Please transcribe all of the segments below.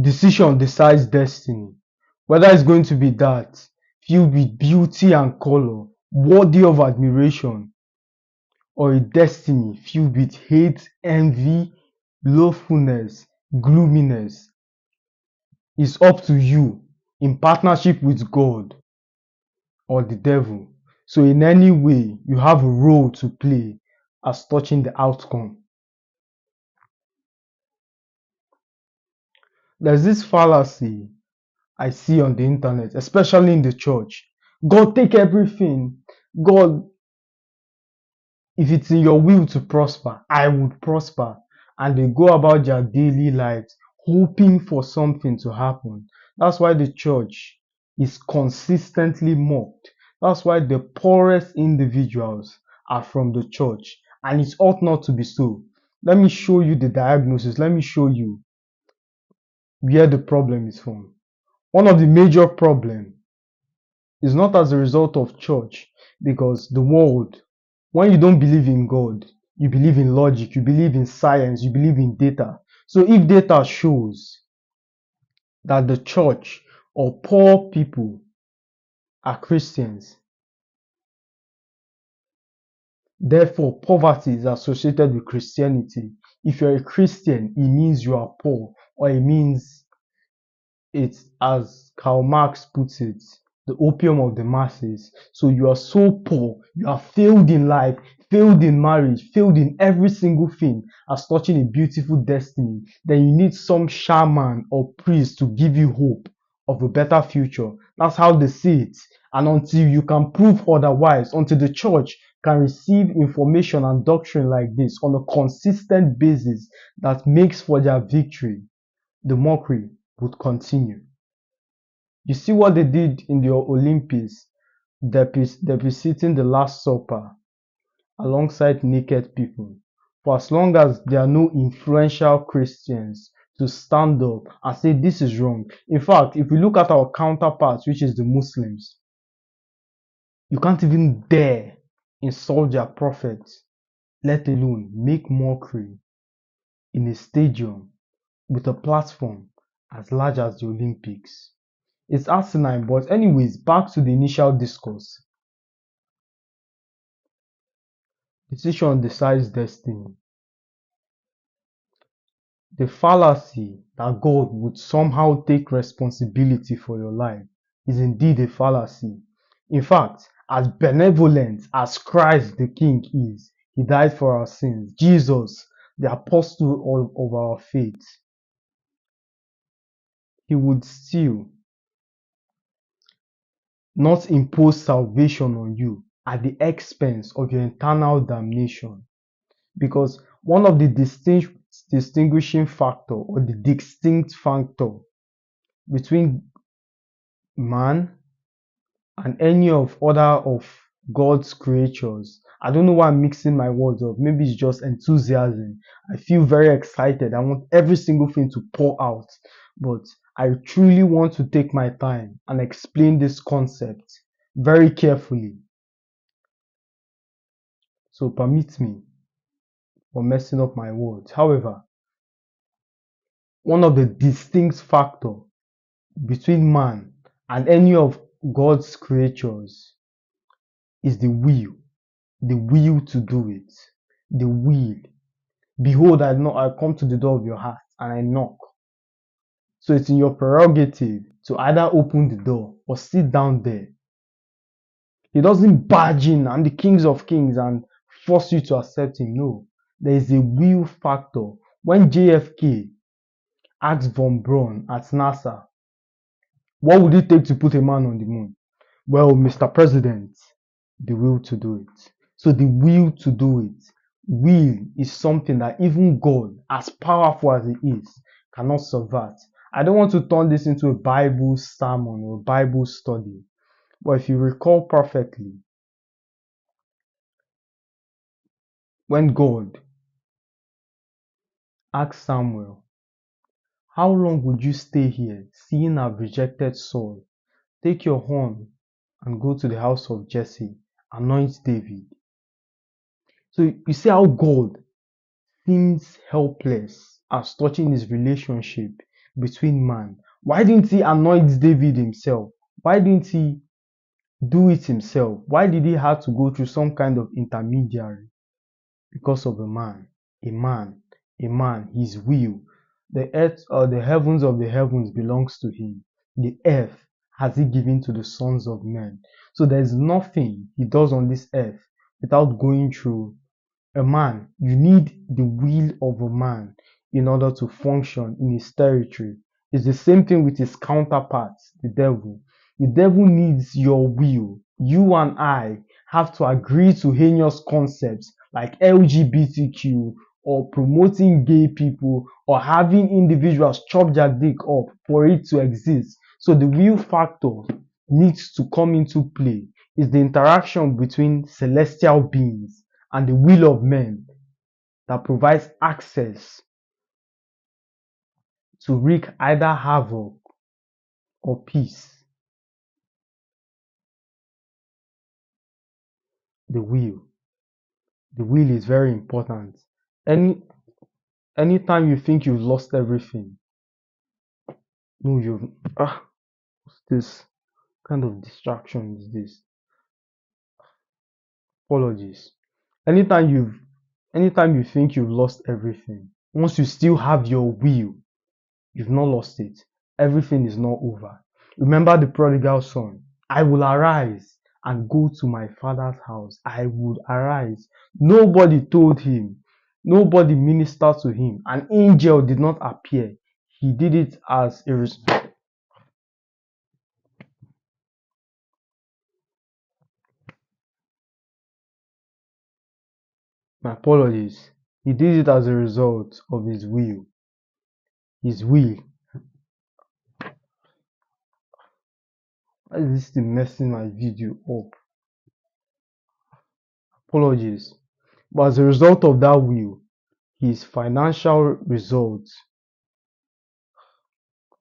Decision decides destiny. Whether it's going to be that filled with beauty and color, worthy of admiration, or a destiny filled with hate, envy, loathfulness, gloominess, is up to you in partnership with God or the devil. So, in any way, you have a role to play as touching the outcome. There's this fallacy I see on the internet, especially in the church. God, take everything. God, if it's in your will to prosper, I would prosper. And they go about their daily lives hoping for something to happen. That's why the church is consistently mocked. That's why the poorest individuals are from the church. And it ought not to be so. Let me show you the diagnosis. Let me show you where the problem is from. One of the major problems is not as a result of church, because the world, when you don't believe in God, you believe in logic, you believe in science, you believe in data. So if data shows that the church or poor people are Christians, therefore poverty is associated with Christianity. If you're a Christian, it means you are poor, or it means it's, as Karl Marx puts it, the opium of the masses. So you are so poor, you have failed in life, failed in marriage, failed in every single thing as touching a beautiful destiny. Then you need some shaman or priest to give you hope of a better future. That's how they see it. And until you can prove otherwise, until the church can receive information and doctrine like this on a consistent basis that makes for their victory, the mockery would continue. You see what they did in the Olympics, depicting the Last Supper alongside naked people. For as long as there are no influential Christians to stand up and say this is wrong. In fact, if we look at our counterparts, which is the Muslims, you can't even dare insult their prophets, let alone make mockery in a stadium with a platform as large as the Olympics. It's asinine, but anyways, back to the initial discourse. Decision decides destiny. The fallacy that God would somehow take responsibility for your life is indeed a fallacy. In fact, as benevolent as Christ the King is, He died for our sins. Jesus, the apostle of our faith, He would still not impose salvation on you at the expense of your eternal damnation. Because one of the distinguishing factor or the distinct factor between man and any of other of God's creatures, I don't know why I'm mixing my words up. Maybe it's just enthusiasm. I feel very excited. I want every single thing to pour out. But I truly want to take my time and explain this concept very carefully. So permit me for messing up my words. However, one of the distinct factor between man and any of God's creatures is the will to do it, the will. Behold, I come to the door of your heart and I knock. So it's in your prerogative to either open the door or sit down there. He doesn't barge in and the kings of kings and force you to accept him. No, there is a will factor. When JFK asked von Braun at NASA, what would it take to put a man on the moon? Well, Mr. President, the will to do it. So the will to do it. Will is something that even God, as powerful as He is, cannot subvert. I don't want to turn this into a Bible sermon or a Bible study. But if you recall perfectly, when God asked Samuel, how long would you stay here, seeing I've rejected Saul? Take your horn and go to the house of Jesse, anoint David. So you see how God seems helpless as touching his relationship between man. Why didn't he anoint David himself? Why didn't he do it himself? Why did he have to go through some kind of intermediary? Because of a man, a man, a man, his will. The earth or the heavens of the heavens belongs to him. The earth has he given to the sons of men. So there's nothing he does on this earth without going through a man. You need the will of a man in order to function in his territory. It's the same thing with his counterpart, the devil. The devil needs your will. You and I have to agree to heinous concepts like LGBTQ or promoting gay people or having individuals chop their dick up for it to exist. So the will factor needs to come into play. It's the interaction between celestial beings and the will of men that provides access to wreak either havoc or peace. The will. The will is very important. Any anytime you think you've lost everything, no, you've what's this kind of distraction is this? Apologies. Anytime you've anytime you think you've lost everything, once you still have your will, you've not lost it. Everything is not over. Remember the prodigal son. I will arise and go to my father's house. I would arise. Nobody told him. Nobody ministered to him. An angel did not appear. He did it as a my apologies. He did it as a result of his will. His will. Why is this thing messing my video up? Apologies. But as a result of that will, his financial results.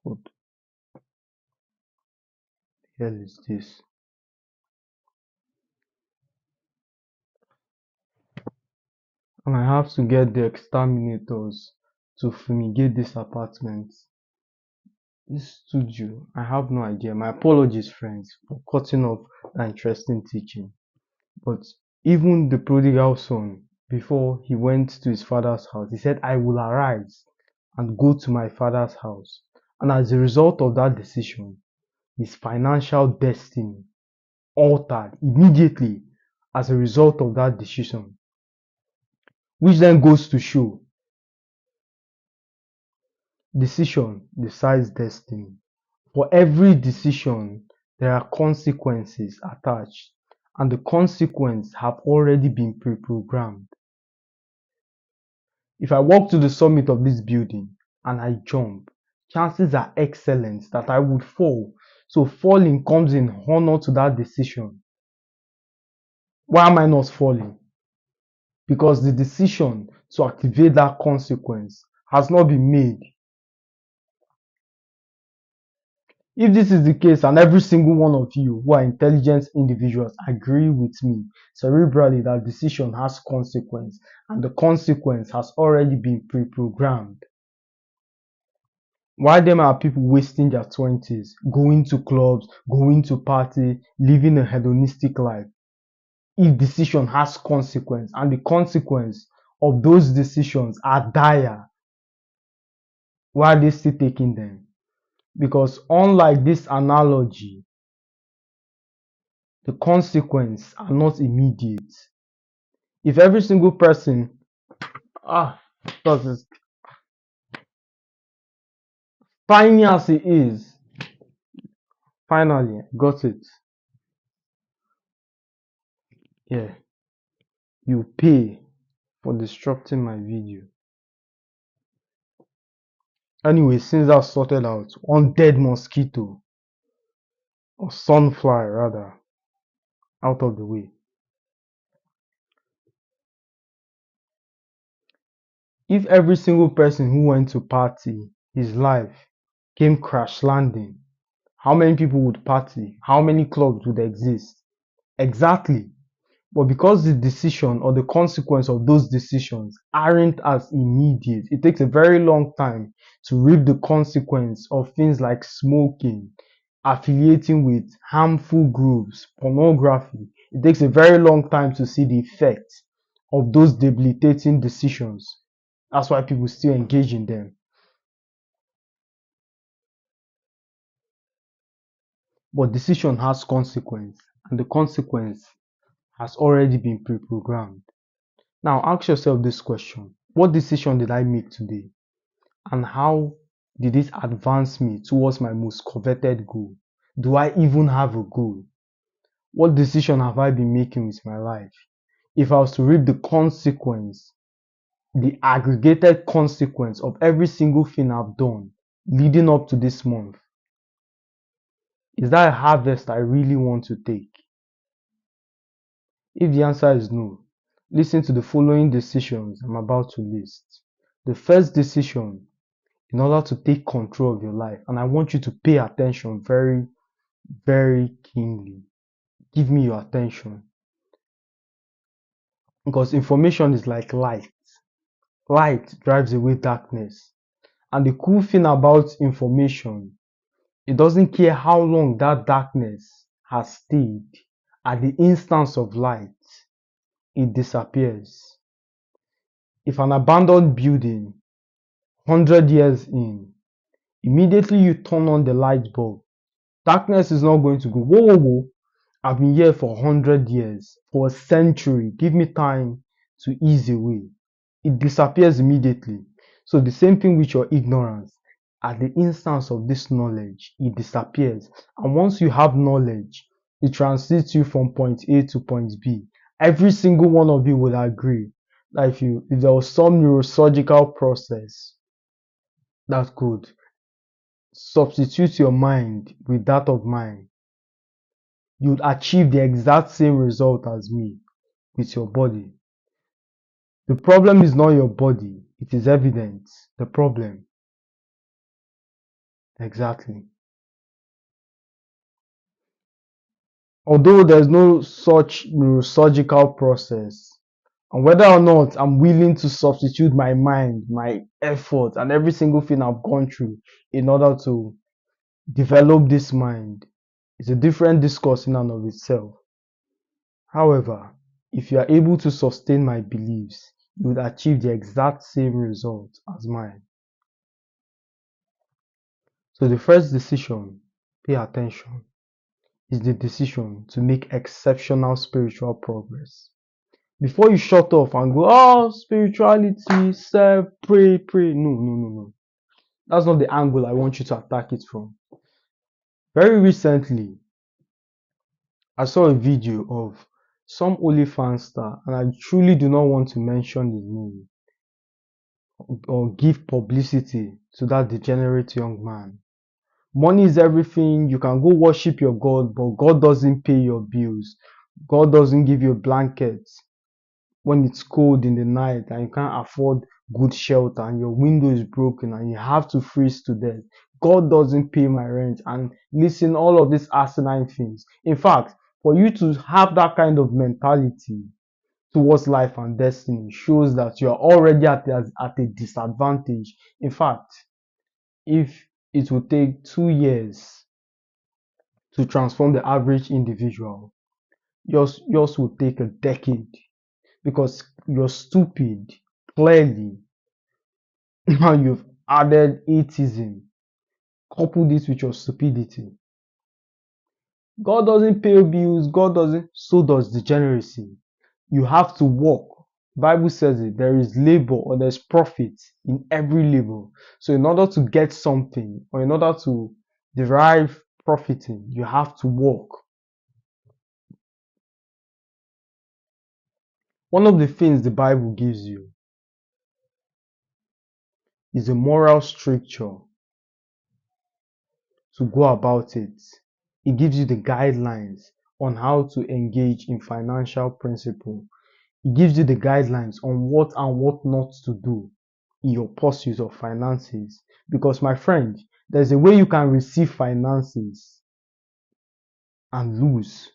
What the hell is this? And I have to get the exterminators to fumigate this apartment. This studio, I have no idea. My apologies, friends, for cutting off that interesting teaching. But even the prodigal son, before he went to his father's house, he said, I will arise and go to my father's house. And as a result of that decision, his financial destiny altered immediately as a result of that decision, which then goes to show decision decides destiny. For every decision, there are consequences attached, and the consequences have already been pre-programmed. If I walk to the summit of this building and I jump, chances are excellent that I would fall. So falling comes in honor to that decision. Why am I not falling? Because the decision to activate that consequence has not been made. If this is the case, and every single one of you who are intelligent individuals agree with me cerebrally that decision has consequence, and the consequence has already been pre-programmed, why then are people wasting their 20s, going to clubs, going to party, living a hedonistic life? If decision has consequence, and the consequence of those decisions are dire, why are they still taking them? Because unlike this analogy, the consequences are not immediate. If every single person, that's as tiny as it is, finally got it. Yeah, you pay for disrupting my video. Anyway, since that's sorted out, one dead mosquito, or sunfly rather, out of the way. If every single person who went to party, his life came crash landing, how many people would party? How many clubs would exist? Exactly. But because the decision or the consequence of those decisions aren't as immediate, it takes a very long time to reap the consequence of things like smoking, affiliating with harmful groups, pornography. It takes a very long time to see the effect of those debilitating decisions. That's why people still engage in them. But decision has consequence, and the consequence has already been pre-programmed. Now ask yourself this question. What decision did I make today? And how did it advance me towards my most coveted goal? Do I even have a goal? What decision have I been making with my life? If I was to reap the consequence, the aggregated consequence of every single thing I've done leading up to this month, is that a harvest I really want to take? If the answer is no, listen to the following decisions I'm about to list. The first decision, in order to take control of your life, and I want you to pay attention very, very keenly. Give me your attention. Because information is like light. Light drives away darkness. And the cool thing about information, it doesn't care how long that darkness has stayed. At the instance of light, it disappears. If an abandoned building, 100 years in, immediately you turn on the light bulb, darkness is not going to go, whoa, whoa, whoa. I've been here for 100 years, for a century. Give me time to ease away. It disappears immediately. So the same thing with your ignorance. At the instance of this knowledge, it disappears. And once you have knowledge, it transits you from point A to point B. Every single one of you will agree that if there was some neurosurgical process that could substitute your mind with that of mine, you'd achieve the exact same result as me with your body. The problem is not your body, it is evident. The problem. Exactly. Although there's no such neurosurgical process, and whether or not I'm willing to substitute my mind, my effort, and every single thing I've gone through in order to develop this mind is a different discourse in and of itself. However, if you are able to sustain my beliefs, you would achieve the exact same result as mine. So the first decision, pay attention, is the decision to make exceptional spiritual progress. Before you shut off and go, oh, spirituality, serve, pray, pray. No, no, no, no. That's not the angle I want you to attack it from. Very recently, I saw a video of some OnlyFans star, and I truly do not want to mention his name or give publicity to that degenerate young man. Money is everything. You can go worship your God, but God doesn't pay your bills. God doesn't give you a blanket when it's cold in the night and you can't afford good shelter and your window is broken and you have to freeze to death. God doesn't pay my rent, and listen, all of these asinine things. In fact, for you to have that kind of mentality towards life and destiny shows that you are already at a disadvantage. In fact, if it would take 2 years to transform the average individual, yours would take a decade because you're stupid, clearly. Now you've added atheism, couple this with your stupidity. God doesn't pay bills, God doesn't, so does degeneracy. You have to work. Bible says it, there is labor or there's profit in every labor. So in order to get something or in order to derive profiting, you have to work. One of the things the Bible gives you is a moral stricture to go about it. It gives you the guidelines on how to engage in financial principle. It gives you the guidelines on what and what not to do in your pursuit of finances. Because my friend, there's a way you can receive finances and lose.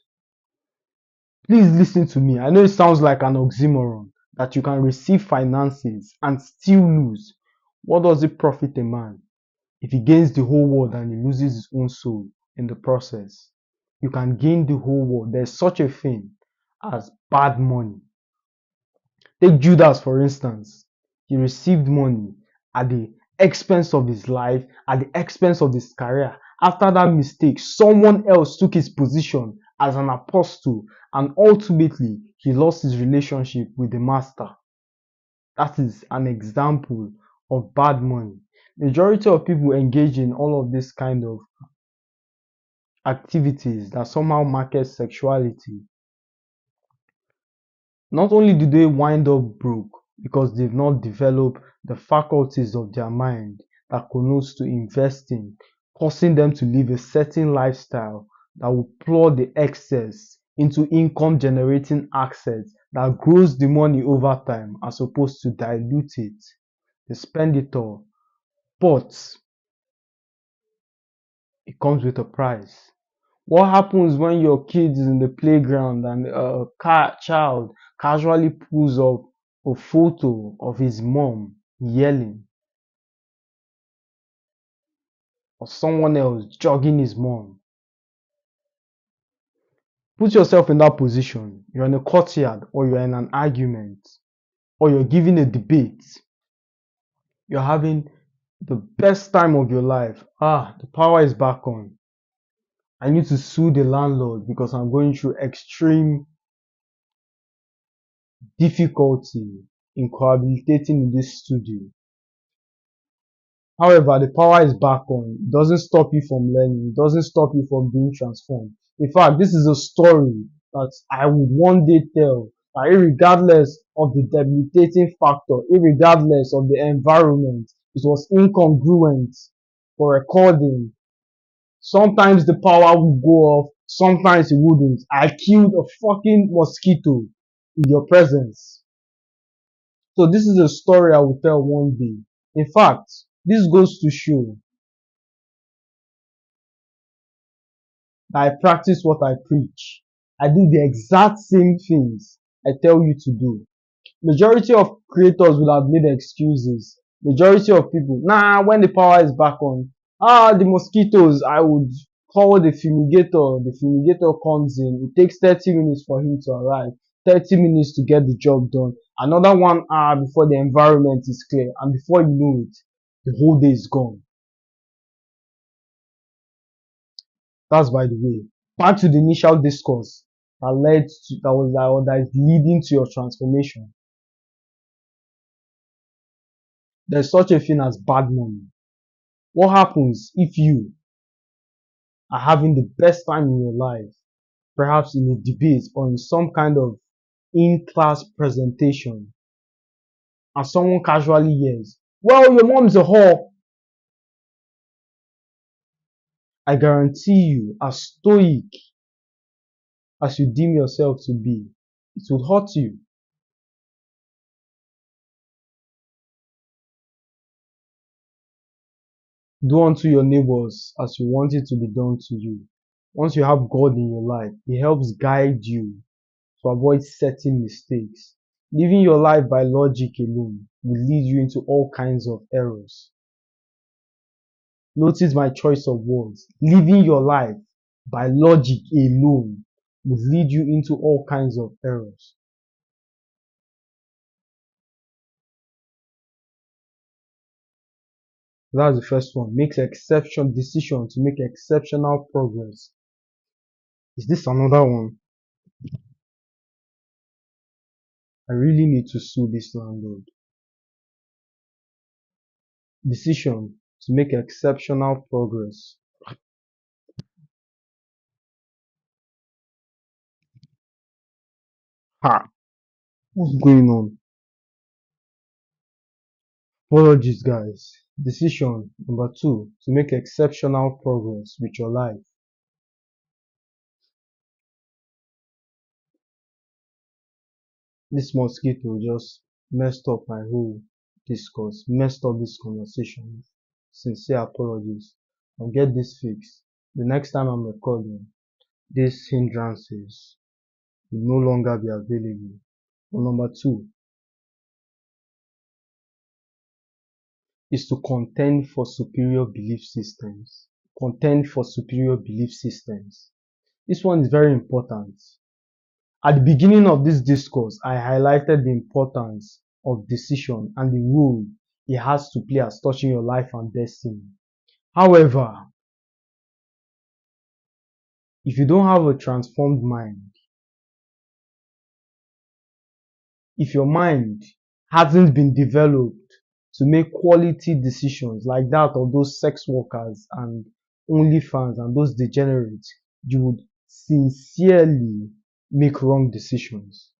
Please listen to me. I know it sounds like an oxymoron that you can receive finances and still lose. What does it profit a man if he gains the whole world and he loses his own soul in the process? You can gain the whole world. There's such a thing as bad money. Take Judas, for instance. He received money at the expense of his life, at the expense of his career. After that mistake, someone else took his position as an apostle, and ultimately, he lost his relationship with the master. That is an example of bad money. Majority of people engage in all of this kind of activities that somehow market sexuality. Not only do they wind up broke because they've not developed the faculties of their mind that connotes to investing, causing them to live a certain lifestyle that will plow the excess into income generating assets that grows the money over time as opposed to dilute it. They spend it all. But it comes with a price. What happens when your kid is in the playground and a child casually pulls up a photo of his mom yelling or someone else jogging his mom? Put yourself in that position. You're in a courtyard or you're in an argument or you're giving a debate. You're having the best time of your life. The power is back on. I need to sue the landlord because I'm going through extreme difficulty in cohabitating in this studio. However, the power is back on. It doesn't stop you from learning. It doesn't stop you from being transformed. In fact, this is a story that I would one day tell that irregardless of the debilitating factor, irregardless of the environment, it was incongruent for recording. Sometimes the power would go off, sometimes it wouldn't. I killed a fucking mosquito in your presence. So this is a story I will tell one day. In fact, this goes to show that I practice what I preach. I do the exact same things I tell you to do. Majority of creators will have made excuses. Majority of people, when the power is back on, the mosquitoes, I would call the fumigator. The fumigator comes in. It takes 30 minutes for him to arrive. 30 minutes to get the job done. Another 1 hour before the environment is clear. And before you know it, the whole day is gone. That's by the way. Back to the initial discourse that is leading to your transformation. There's such a thing as bad money. What happens if you are having the best time in your life, perhaps in a debate or in some kind of in-class presentation, and someone casually yells, "Well, your mom's a whore." I guarantee you, as stoic as you deem yourself to be, it would hurt you. Do unto your neighbors as you want it to be done to you. Once you have God in your life, He helps guide you to avoid certain mistakes. Living your life by logic alone will lead you into all kinds of errors. Notice my choice of words. Living your life by logic alone will lead you into all kinds of errors. That's the first one. Makes exception decision to make exceptional progress. Is this another one? I really need to sue this landlord. Decision to make exceptional progress. What's going on? Apologies, guys. Decision number 2 to make exceptional progress with your life. This mosquito just messed up my whole discourse, messed up this conversation. Sincere apologies. I'll get this fixed. The next time I'm recording, these hindrances will no longer be available. Or number two is to contend for superior belief systems. Contend for superior belief systems. This one is very important. At the beginning of this discourse, I highlighted the importance of decision and the role it has to play as touching your life and destiny. However, if you don't have a transformed mind, if your mind hasn't been developed to make quality decisions like that of those sex workers and OnlyFans and those degenerates, you would sincerely make wrong decisions.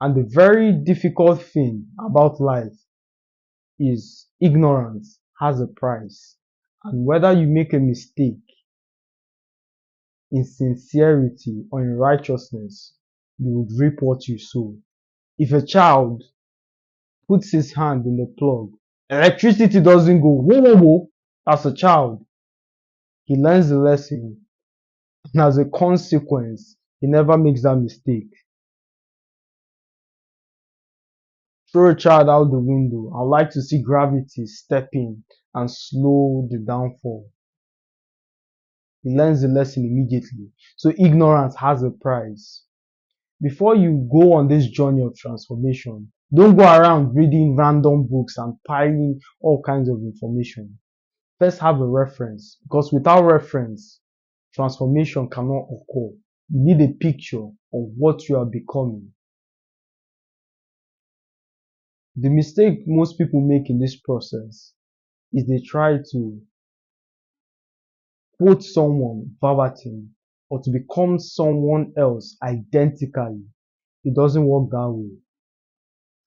And the very difficult thing about life is ignorance has a price. And whether you make a mistake in sincerity or in righteousness, you would reap what you sow. If a child puts his hand in the plug, electricity doesn't go whoa whoa whoa. As a child, he learns the lesson, and as a consequence, he never makes that mistake. Throw a child out the window. I'd like to see gravity step in and slow the downfall. He learns the lesson immediately. So ignorance has a price. Before you go on this journey of transformation, don't go around reading random books and piling all kinds of information. First have a reference, because without reference, transformation cannot occur. You need a picture of what you are becoming. The mistake most people make in this process is they try to quote someone verbatim or to become someone else identically. It doesn't work that way.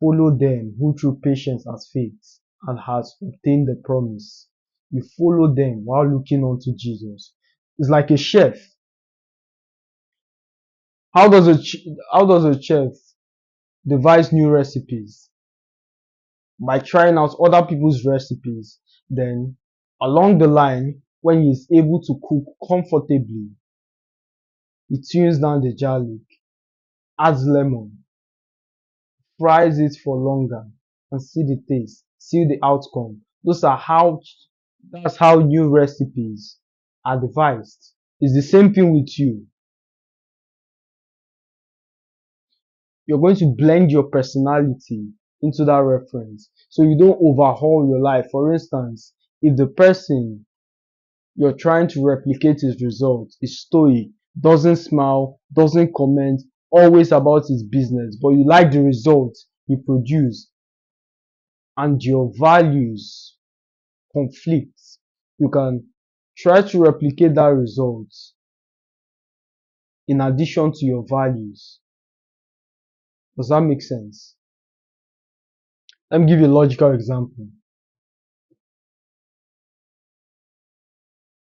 Follow them who through patience has faith and has obtained the promise. You follow them while looking unto Jesus. It's like a chef. How does a chef devise new recipes? By trying out other people's recipes. Then along the line, when he is able to cook comfortably, he tunes down the garlic, adds lemon, fries it for longer, and see the taste, see the outcome. That's how new recipes are devised. It's the same thing with you. You're going to blend your personality into that reference. So you don't overhaul your life. For instance, if the person you're trying to replicate his results is stoic, doesn't smile, doesn't comment, always about his business, but you like the results he produced and your values conflict, you can try to replicate that result in addition to your values. Does that make sense? Let me give you a logical example.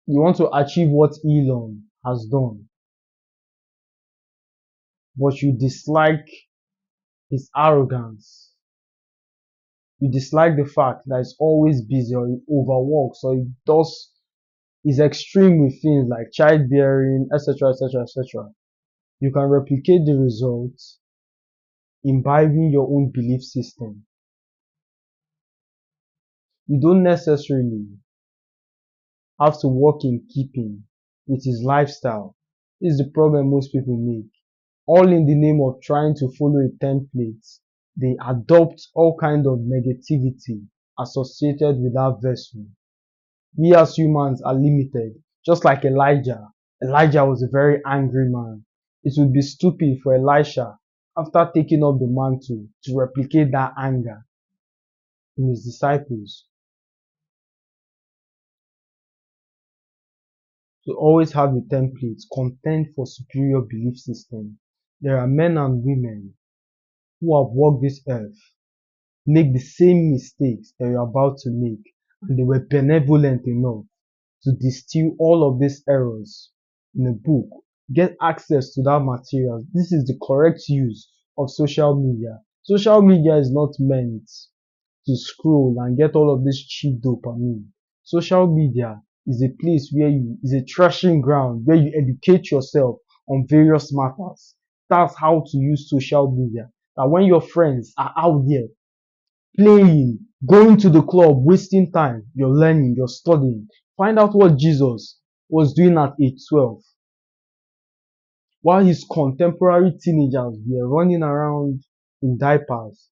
You want to achieve what Elon has done, but you dislike his arrogance. You dislike the fact that he's always busy or he overworks or he's extreme with things like childbearing, etc., etc., etc. You can replicate the results imbibing your own belief system. You don't necessarily have to work in keeping with his lifestyle. This is the problem most people make. All in the name of trying to follow a template, they adopt all kind of negativity associated with that vessel. We as humans are limited, just like Elijah. Elijah was a very angry man. It would be stupid for Elisha, after taking up the mantle, to replicate that anger in his disciples. To always have a template, contend for superior belief system. There are men and women who have walked this earth, make the same mistakes that you're about to make, and they were benevolent enough to distill all of these errors in a book. Get access to that material. This is the correct use of social media. Social media is not meant to scroll and get all of this cheap dopamine. Social media is a place is a trashing ground where you educate yourself on various matters. That's how to use social media. That when your friends are out there playing, going to the club, wasting time, you're learning, you're studying. Find out what Jesus was doing at age 12 while his contemporary teenagers were running around in diapers.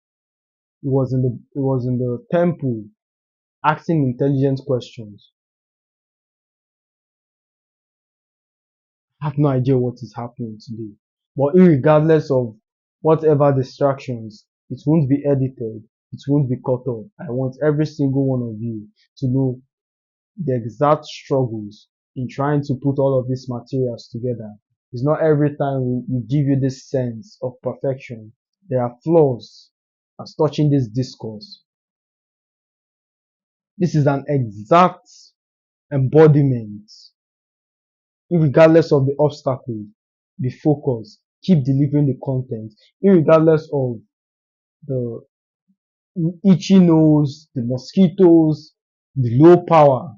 He was in the temple asking intelligent questions. I have no idea what is happening today. But regardless of whatever distractions, it won't be edited, it won't be cut off. I want every single one of you to know the exact struggles in trying to put all of these materials together. It's not every time we give you this sense of perfection. There are flaws as touching this discourse. This is an exact embodiment, regardless of the obstacles. Be focused, keep delivering the content, regardless of the itchy nose, the mosquitoes, the low power.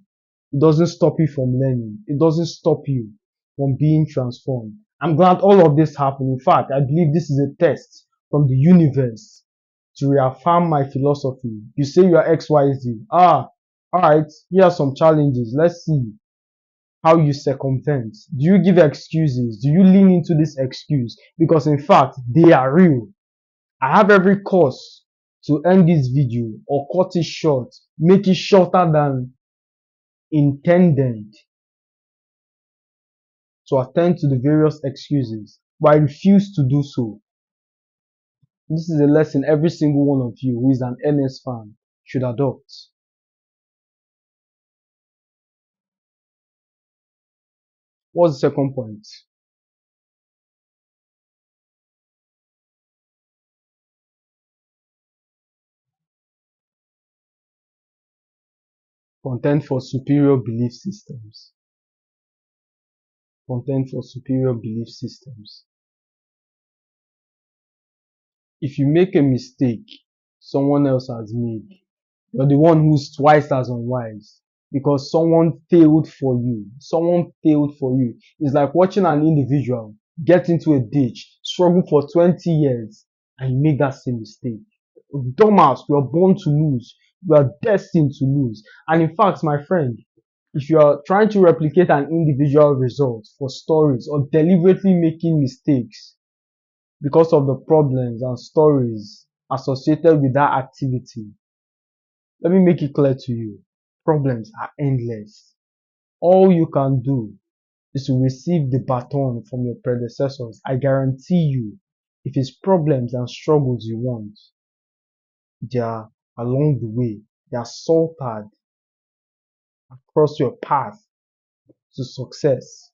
It doesn't stop you from learning. It doesn't stop you from being transformed. I'm glad all of this happened. In fact, I believe this is a test from the universe to reaffirm my philosophy. You say you are XYZ. Alright, here are some challenges. Let's see how you circumvent. Do you give excuses? Do you lean into this excuse? Because in fact, they are real. I have every cause to end this video or cut it short, make it shorter than intended, to attend to the various excuses, but I refuse to do so. This is a lesson every single one of you who is an NS fan should adopt. What's the second point? Content for superior belief systems. Content for superior belief systems. If you make a mistake someone else has made, you're the one who's twice as unwise because someone failed for you. Someone failed for you. It's like watching an individual get into a ditch, struggle for 20 years, and you make that same mistake. Dumbass, you are born to lose. You are destined to lose. And in fact, my friend, if you are trying to replicate an individual result for stories or deliberately making mistakes because of the problems and stories associated with that activity, let me make it clear to you. Problems are endless. All you can do is to receive the baton from your predecessors. I guarantee you, if it's problems and struggles you want, they are along the way. They are salted across your path to success.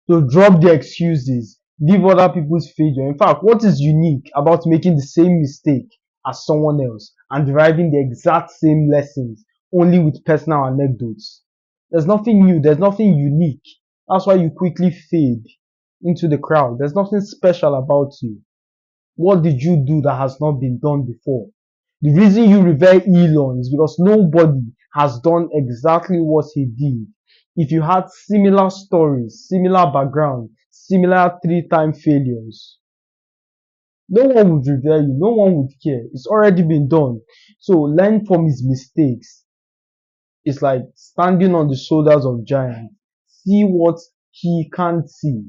So drop the excuses. Leave other people's failure. In fact, what is unique about making the same mistake as someone else and deriving the exact same lessons only with personal anecdotes? There's nothing new. There's nothing unique. That's why you quickly fade into the crowd. There's nothing special about you. What did you do that has not been done before? The reason you revere Elon is because nobody has done exactly what he did. If you had similar stories, similar background, similar three-time failures, no one would revere you, no one would care. It's already been done. So learn from his mistakes. It's like standing on the shoulders of giants. See what he can't see.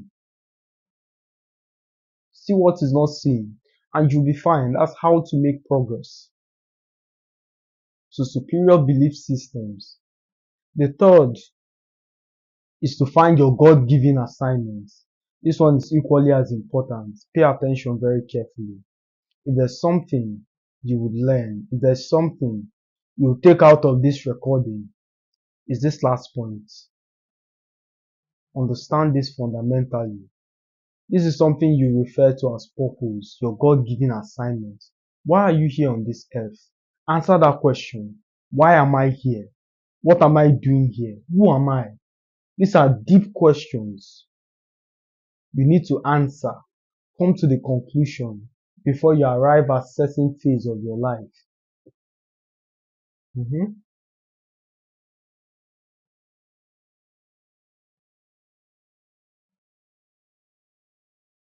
See what is not seen. And you'll be fine. That's how to make progress. So superior belief systems. The third is to find your God-given assignments. This one is equally as important. Pay attention very carefully. If there's something you would learn, if there's something you will take out of this recording, is this last point. Understand this fundamentally. This is something you refer to as purpose, your God-given assignment. Why are you here on this earth? Answer that question. Why am I here? What am I doing here? Who am I? These are deep questions you need to answer. Come to the conclusion before you arrive at certain phase of your life. Mhm.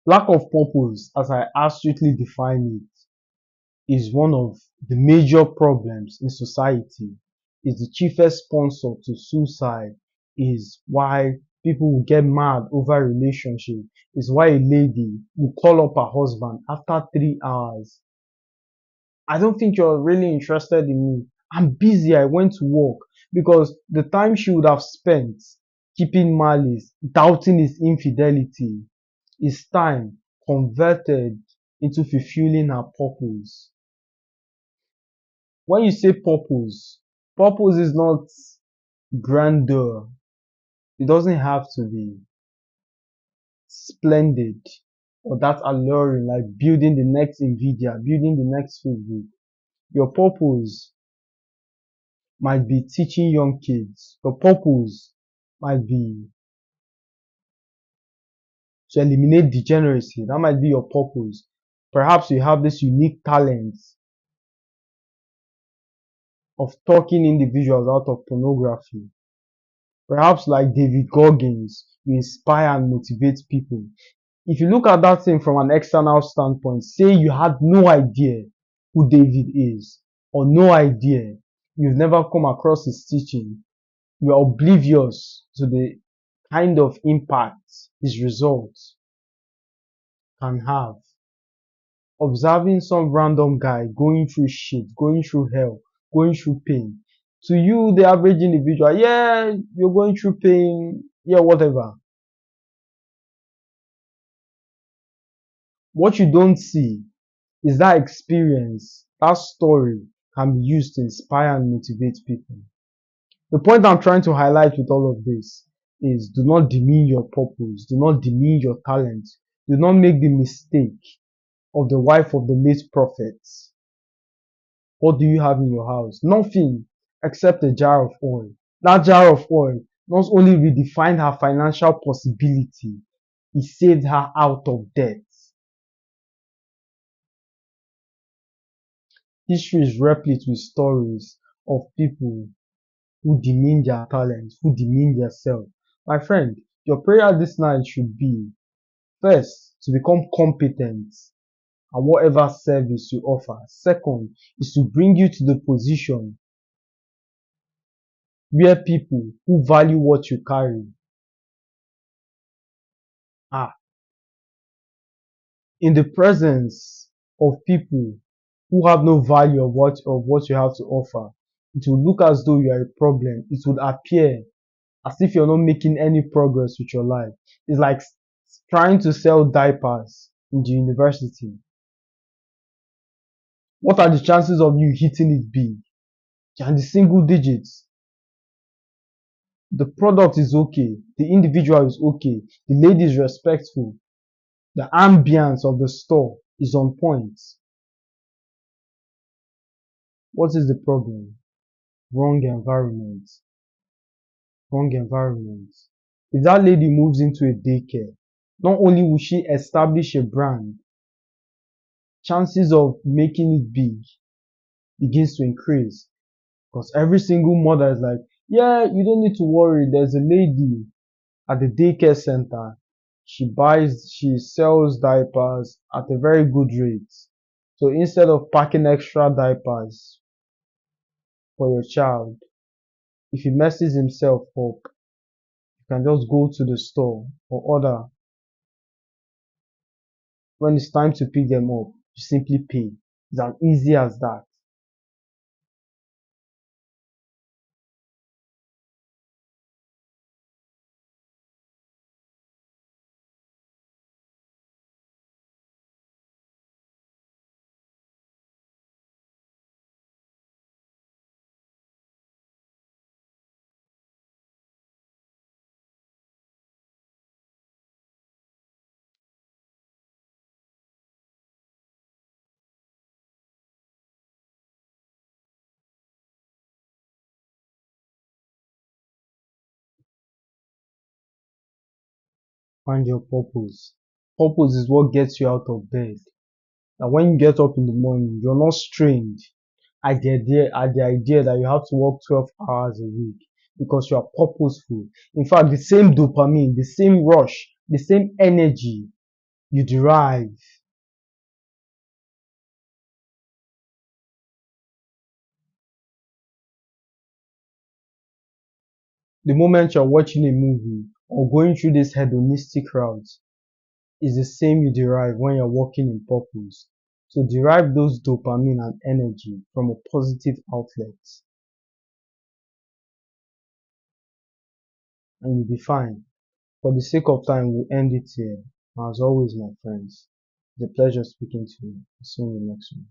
Lack of purpose, as I astutely define it, is one of the major problems in society. Is the chiefest sponsor to suicide. Is why people will get mad over a relationship. Is why a lady will call up her husband after 3 hours. I don't think you're really interested in me. I'm busy. I went to work, because the time she would have spent keeping malice, doubting his infidelity, is time converted into fulfilling her purpose. When you say purpose, purpose is not grandeur. It doesn't have to be splendid or that alluring, like building the next Nvidia, building the next Facebook. Your purpose might be teaching young kids. Your purpose might be to eliminate degeneracy. That might be your purpose. Perhaps you have this unique talent of talking individuals out of pornography. Perhaps like David Goggins, you inspire and motivate people. If you look at that thing from an external standpoint, say you had no idea who David is, or no idea, you've never come across his teaching, you are oblivious to the kind of impact his results can have. Observing some random guy going through shit, going through hell, going through pain. To you, the average individual, yeah, you're going through pain, yeah, whatever. What you don't see is that experience, that story can be used to inspire and motivate people. The point I'm trying to highlight with all of this is, do not demean your purpose, do not demean your talent, do not make the mistake of the wife of the late prophet. What do you have in your house? Nothing except a jar of oil. That jar of oil not only redefined her financial possibility, it saved her out of debt. History is replete with stories of people who demean their talent, who demean their self. My friend, your prayer this night should be, first, to become competent at whatever service you offer. Second, is to bring you to the position where people who value what you carry are. In the presence of people who have no value of what you have to offer, it will look as though you are a problem. It would appear as if you're not making any progress with your life. It's like trying to sell diapers in the university. What are the chances of you hitting it big? You're in the single digits. The product is okay. The individual is okay. The lady is respectful. The ambience of the store is on point. What is the problem? Wrong environment. Wrong environment. If that lady moves into a daycare, not only will she establish a brand, chances of making it big begins to increase, because every single mother is like, yeah, you don't need to worry. There's a lady at the daycare center. She sells diapers at a very good rate. So instead of packing extra diapers for your child, if he messes himself up, you can just go to the store or order. When it's time to pick them up, you simply pay. It's as easy as that. Find your purpose. Purpose is what gets you out of bed. And when you get up in the morning, you're not strained at the idea that you have to work 12 hours a week, because you are purposeful. In fact, the same dopamine, the same rush, the same energy you derive. The moment you're watching a movie or going through this hedonistic route is the same you derive when you're working in purpose. So derive those dopamine and energy from a positive outlet and you'll be fine. For the sake of time, we'll end it here. As always, my friends, it's a pleasure speaking to you. See you in the next one.